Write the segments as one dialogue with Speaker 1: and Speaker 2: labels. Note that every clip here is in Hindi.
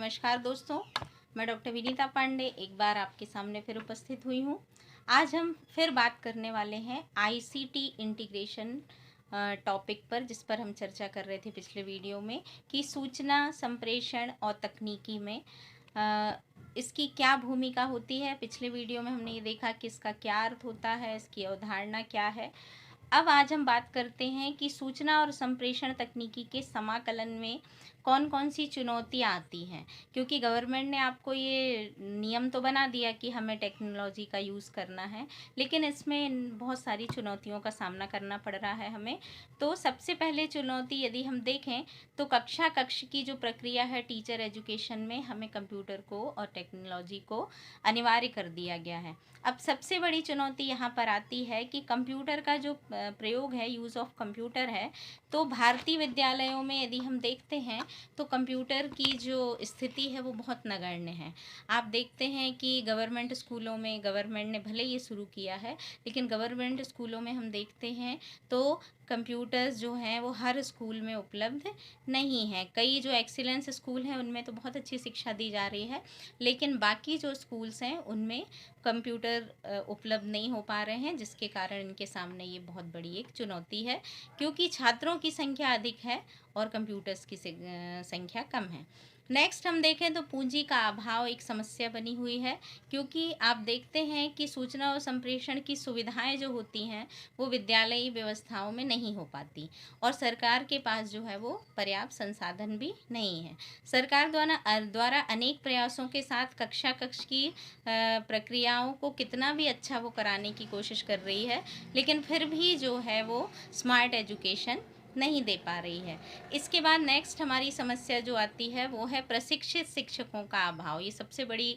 Speaker 1: नमस्कार दोस्तों, मैं डॉक्टर विनीता पांडे एक बार आपके सामने फिर उपस्थित हुई हूँ। आज हम फिर बात करने वाले हैं आईसीटी इंटीग्रेशन टॉपिक पर, जिस पर हम चर्चा कर रहे थे पिछले वीडियो में कि सूचना संप्रेषण और तकनीकी में इसकी क्या भूमिका होती है। पिछले वीडियो में हमने ये देखा कि इसका क्या अर्थ होता है, इसकी अवधारणा क्या है। अब आज हम बात करते हैं कि सूचना और संप्रेषण तकनीकी के समाकलन में कौन कौन सी चुनौतियाँ आती हैं, क्योंकि गवर्नमेंट ने आपको ये नियम तो बना दिया कि हमें टेक्नोलॉजी का यूज़ करना है, लेकिन इसमें बहुत सारी चुनौतियों का सामना करना पड़ रहा है हमें। तो सबसे पहले चुनौती यदि हम देखें तो कक्ष की जो प्रक्रिया है टीचर एजुकेशन में, हमें कंप्यूटर को और टेक्नोलॉजी को अनिवार्य कर दिया गया है। अब सबसे बड़ी चुनौती यहाँ पर आती है कि कंप्यूटर का जो प्रयोग है, यूज़ ऑफ कंप्यूटर है, तो भारतीय विद्यालयों में यदि हम देखते हैं तो कंप्यूटर की जो स्थिति है वो बहुत नगण्य है। आप देखते हैं कि गवर्नमेंट स्कूलों में, गवर्नमेंट ने भले ये शुरू किया है, लेकिन गवर्नमेंट स्कूलों में हम देखते हैं तो कंप्यूटर्स जो हैं वो हर स्कूल में उपलब्ध नहीं है। कई जो एक्सीलेंस स्कूल हैं उनमें तो बहुत अच्छी शिक्षा दी जा रही है, लेकिन बाकी जो स्कूल्स हैं उनमें कंप्यूटर उपलब्ध नहीं हो पा रहे हैं, जिसके कारण इनके सामने ये बहुत बड़ी एक चुनौती है, क्योंकि छात्रों की संख्या अधिक है और कंप्यूटर्स की संख्या कम है। नेक्स्ट हम देखें तो पूंजी का अभाव एक समस्या बनी हुई है, क्योंकि आप देखते हैं कि सूचना और संप्रेषण की सुविधाएं जो होती हैं वो विद्यालयी व्यवस्थाओं में नहीं हो पाती, और सरकार के पास जो है वो पर्याप्त संसाधन भी नहीं है। सरकार द्वारा अनेक प्रयासों के साथ कक्षा की प्रक्रियाओं को कितना भी अच्छा वो कराने की कोशिश कर रही है, लेकिन फिर भी जो है वो स्मार्ट एजुकेशन नहीं दे पा रही है। इसके बाद नेक्स्ट हमारी समस्या जो आती है वो है प्रशिक्षित शिक्षकों का अभाव। ये सबसे बड़ी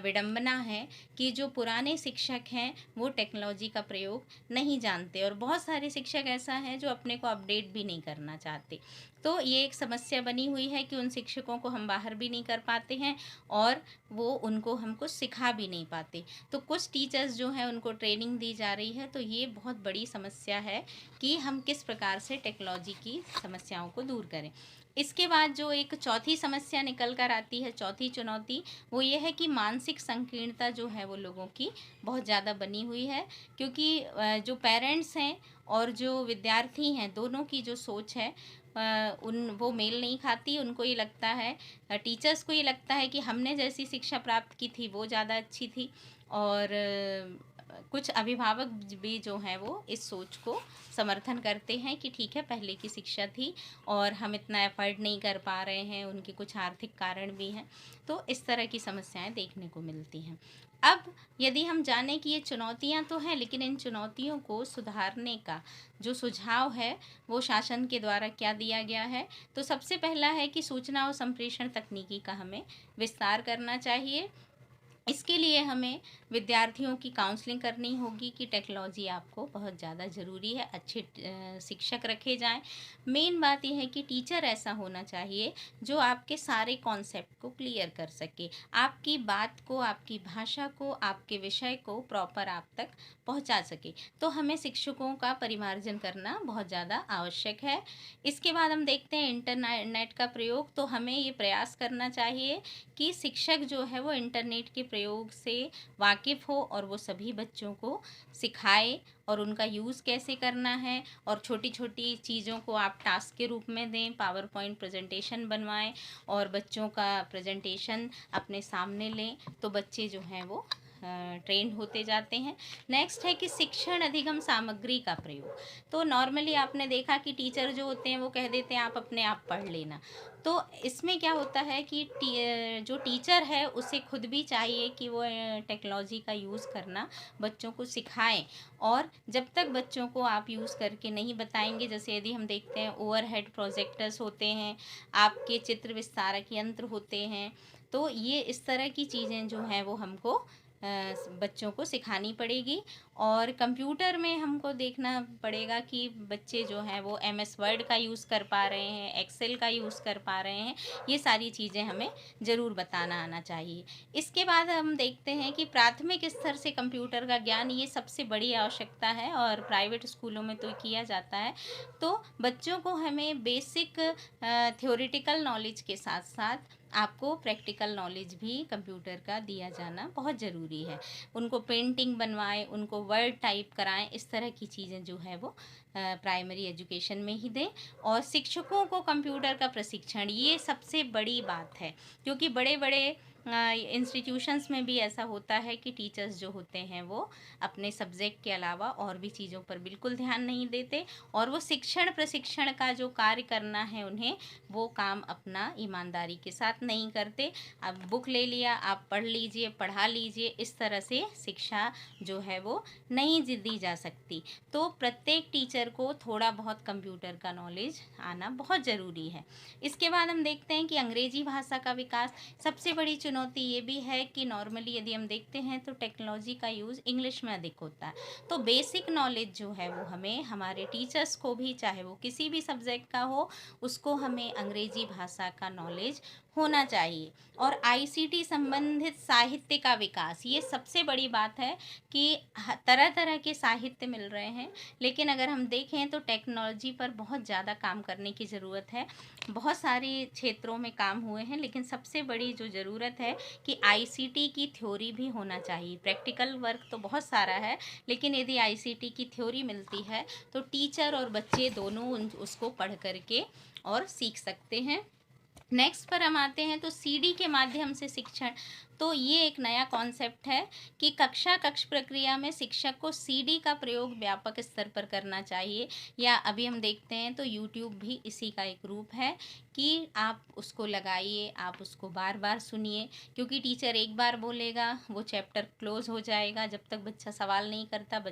Speaker 1: विडंबना है कि जो पुराने शिक्षक हैं वो टेक्नोलॉजी का प्रयोग नहीं जानते, और बहुत सारे शिक्षक ऐसा हैं जो अपने को अपडेट भी नहीं करना चाहते। तो ये एक समस्या बनी हुई है कि उन शिक्षकों को हम बाहर भी नहीं कर पाते हैं और वो उनको हम कुछ सिखा भी नहीं पाते। तो कुछ टीचर्स जो हैं उनको ट्रेनिंग दी जा रही है, तो ये बहुत बड़ी समस्या है कि हम किस प्रकार से टेक्नोलॉजी की समस्याओं को दूर करें। इसके बाद जो एक चौथी समस्या निकल कर आती है, चौथी चुनौती, वो ये है कि मानसिक संकीर्णता जो है वो लोगों की बहुत ज़्यादा बनी हुई है, क्योंकि जो पेरेंट्स हैं और जो विद्यार्थी हैं दोनों की जो सोच है उन वो मेल नहीं खाती। उनको ये लगता है, टीचर्स को ये लगता है कि हमने जैसी शिक्षा प्राप्त की थी वो ज़्यादा अच्छी थी, और कुछ अभिभावक भी जो हैं वो इस सोच को समर्थन करते हैं कि ठीक है पहले की शिक्षा थी और हम इतना एफर्ट नहीं कर पा रहे हैं, उनके कुछ आर्थिक कारण भी हैं। तो इस तरह की समस्याएं देखने को मिलती हैं। अब यदि हम जानें कि ये चुनौतियां तो हैं, लेकिन इन चुनौतियों को सुधारने का जो सुझाव है वो शासन के द्वारा क्या दिया गया है, तो सबसे पहला है कि सूचना और संप्रेषण तकनीकी का हमें विस्तार करना चाहिए। इसके लिए हमें विद्यार्थियों की काउंसलिंग करनी होगी कि टेक्नोलॉजी आपको बहुत ज़्यादा ज़रूरी है, अच्छे शिक्षक रखे जाएं। मेन बात यह है कि टीचर ऐसा होना चाहिए जो आपके सारे कॉन्सेप्ट को क्लियर कर सके, आपकी बात को, आपकी भाषा को, आपके विषय को प्रॉपर आप तक पहुंचा सके। तो हमें शिक्षकों का परिमार्जन करना बहुत ज़्यादा आवश्यक है। इसके बाद हम देखते हैं इंटरनेट का प्रयोग, तो हमें ये प्रयास करना चाहिए कि शिक्षक जो है वो इंटरनेट के प्रयोग से वाकिफ़ हो और वो सभी बच्चों को सिखाए और उनका यूज़ कैसे करना है, और छोटी छोटी चीज़ों को आप टास्क के रूप में दें, पावर पॉइंट प्रेजेंटेशन बनवाएं और बच्चों का प्रेजेंटेशन अपने सामने लें, तो बच्चे जो हैं वो ट्रेंड होते जाते हैं। नेक्स्ट है कि शिक्षण अधिगम सामग्री का प्रयोग। तो नॉर्मली आपने देखा कि टीचर जो होते हैं वो कह देते हैं आप अपने आप पढ़ लेना। तो इसमें क्या होता है कि जो टीचर है उसे खुद भी चाहिए कि वो टेक्नोलॉजी का यूज़ करना बच्चों को सिखाएं, और जब तक बच्चों को आप यूज़ करके नहीं बताएंगे, जैसे यदि हम देखते हैं ओवरहेड प्रोजेक्टर्स होते हैं, आपके चित्र विस्तारक यंत्र होते हैं, तो ये इस तरह की चीज़ें जो हैं वो हमको बच्चों को सिखानी पड़ेगी। और कंप्यूटर में हमको देखना पड़ेगा कि बच्चे जो हैं वो एमएस वर्ड का यूज़ कर पा रहे हैं, एक्सेल का यूज़ कर पा रहे हैं, ये सारी चीज़ें हमें ज़रूर बताना आना चाहिए। इसके बाद हम देखते हैं कि प्राथमिक स्तर से कंप्यूटर का ज्ञान, ये सबसे बड़ी आवश्यकता है और प्राइवेट स्कूलों में तो किया जाता है। तो बच्चों को हमें बेसिक थ्योरेटिकल नॉलेज के साथ साथ आपको प्रैक्टिकल नॉलेज भी कंप्यूटर का दिया जाना बहुत ज़रूरी है। उनको पेंटिंग बनवाएँ, उनको वर्ड टाइप कराएँ, इस तरह की चीज़ें जो है वो प्राइमरी एजुकेशन में ही दें। और शिक्षकों को कंप्यूटर का प्रशिक्षण, ये सबसे बड़ी बात है, क्योंकि बड़े-बड़े इंस्टीट्यूशंस में भी ऐसा होता है कि टीचर्स जो होते हैं वो अपने सब्जेक्ट के अलावा और भी चीज़ों पर बिल्कुल ध्यान नहीं देते, और वो शिक्षण प्रशिक्षण का जो कार्य करना है उन्हें, वो काम अपना ईमानदारी के साथ नहीं करते। अब बुक ले लिया, आप पढ़ लीजिए, पढ़ा लीजिए, इस तरह से शिक्षा जो है वो नहीं दी जा सकती। तो प्रत्येक टीचर को थोड़ा बहुत कंप्यूटर का नॉलेज आना बहुत ज़रूरी है। इसके बाद हम देखते हैं कि अंग्रेजी भाषा का विकास। सबसे बड़ी चुनौती ये भी है कि नॉर्मली यदि हम देखते हैं तो टेक्नोलॉजी का यूज़ इंग्लिश में अधिक होता है। तो बेसिक नॉलेज जो है वो हमें, हमारे टीचर्स को भी, चाहे वो किसी भी सब्जेक्ट का हो, उसको हमें अंग्रेजी भाषा का नॉलेज होना चाहिए। और आईसीटी संबंधित साहित्य का विकास, ये सबसे बड़ी बात है कि तरह तरह के साहित्य मिल रहे हैं, लेकिन अगर हम देखें तो टेक्नोलॉजी पर बहुत ज़्यादा काम करने की ज़रूरत है। बहुत सारे क्षेत्रों में काम हुए हैं, लेकिन सबसे बड़ी जो ज़रूरत है कि आईसीटी की थ्योरी भी होना चाहिए। प्रैक्टिकल वर्क तो बहुत सारा है, लेकिन यदि आईसीटी की थ्योरी मिलती है तो टीचर और बच्चे दोनों उसको पढ़ करके और सीख सकते हैं। नेक्स्ट पर हम आते हैं तो सीडी के माध्यम से शिक्षण। तो ये एक नया कॉन्सेप्ट है कि कक्ष प्रक्रिया में शिक्षक को सीडी का प्रयोग व्यापक स्तर पर करना चाहिए, या अभी हम देखते हैं तो यूट्यूब भी इसी का एक रूप है कि आप उसको लगाइए, आप उसको बार बार सुनिए, क्योंकि टीचर एक बार बोलेगा वो चैप्टर क्लोज हो जाएगा। जब तक बच्चा सवाल नहीं करता,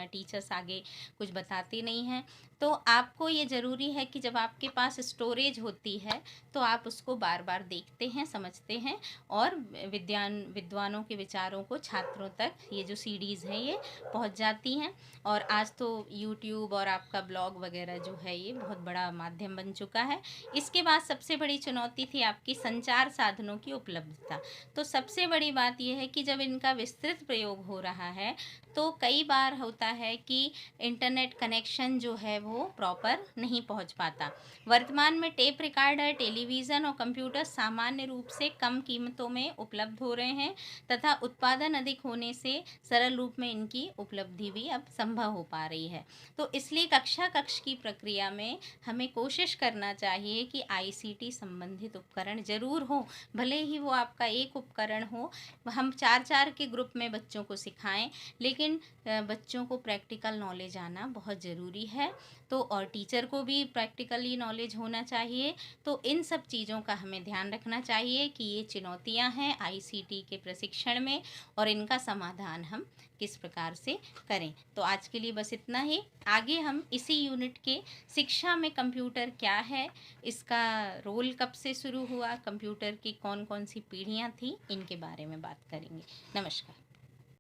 Speaker 1: टीचर्स आगे कुछ बताते नहीं हैं। तो आपको ये ज़रूरी है कि जब आपके पास स्टोरेज होती है तो आप उसको बार बार देखते हैं, समझते हैं, और विद्वानों के विचारों को छात्रों तक ये जो सीडीज़ हैं ये पहुंच जाती हैं। और आज तो यूट्यूब और आपका ब्लॉग वगैरह जो है ये बहुत बड़ा माध्यम बन चुका है। इसके बाद सबसे बड़ी चुनौती थी आपकी संचार साधनों की उपलब्धता। तो सबसे बड़ी बात यह है कि जब इनका विस्तृत प्रयोग हो रहा है तो कई बार होता है कि इंटरनेट कनेक्शन जो है वो प्रॉपर नहीं पहुंच पाता। वर्तमान में टेप रिकॉर्डर, टेलीविज़न और कंप्यूटर सामान्य रूप से कम कीमतों में उपलब्ध हो रहे हैं, तथा उत्पादन अधिक होने से सरल रूप में इनकी उपलब्धि भी अब संभव हो पा रही है। तो इसलिए कक्ष की प्रक्रिया में हमें कोशिश करना चाहिए कि आईसीटी संबंधित उपकरण ज़रूर हो, भले ही वो आपका एक उपकरण हो। हम 4-4 के ग्रुप में बच्चों को सिखाएं, लेकिन बच्चों को प्रैक्टिकल नॉलेज आना बहुत ज़रूरी है। तो और टीचर को भी प्रैक्टिकली नॉलेज होना चाहिए। तो इन सब चीज़ों का हमें ध्यान रखना चाहिए कि ये चुनौतियां हैं आईसीटी के प्रशिक्षण में, और इनका समाधान हम किस प्रकार से करें। तो आज के लिए बस इतना ही। आगे हम इसी यूनिट के शिक्षा में कंप्यूटर क्या है, इसका रोल कब से शुरू हुआ, कंप्यूटर की कौन कौन सी पीढ़ियाँ थी, इनके बारे में बात करेंगे। नमस्कार।